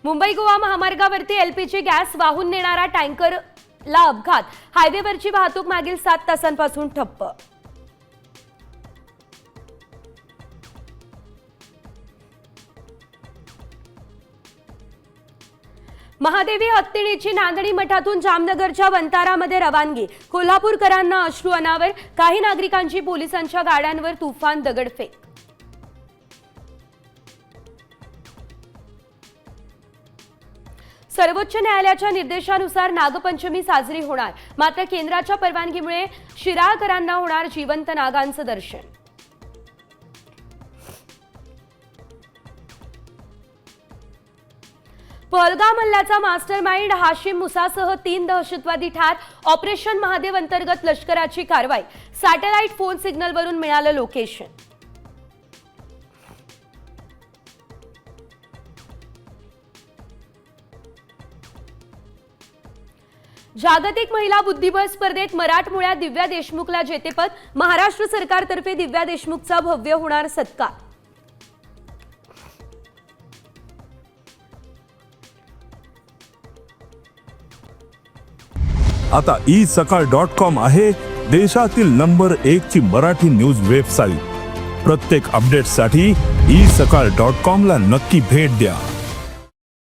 Mumbai Goa महामार्गावरती LPG gas वाहून नेणारा टँकरला अपघात, हायवेवरची वाहतूक मागील 7 तासांपासून ठप्प. महादेवी हत्तीणीची नांदणी मठातून जामनगरच्या वंतारामध्ये रवानगी. कोल्हापूरकरांना अश्रू अनावर, काही नागरिकांची पोलिसांच्या गाड्यांवर तुफान दगडफेक. सर्वोच्च न्यायालयाच्या निर्देशानुसार नागपंचमी साजरी होणार, मात्र केंद्राच्या परवानगीमुळे शिराळकरांना होणार जिवंत नागांचं दर्शन. पहलगाम हल्ल्याचा मास्टरमाइंड हाशिम मुसासह 3 दहशतवादी ठार. ऑपरेशन महादेव अंतर्गत लष्कराची कारवाई. सॅटेलाइट फोन सिग्नलवरून मिळालं लोकेशन. जागतिक महिला बुद्धिबळ स्पर्धेत मराठमोळ्या दिव्या देशमुखला जेतेपद. महाराष्ट्र सरकारतर्फे दिव्या देशमुखचा भव्य होणार सत्कार. आता isakal.com आहे देशातील नंबर 1 ची मराठी न्यूज वेबसाईट. प्रत्येक अपडेटसाठी isakal.com ला नक्की भेट द्या.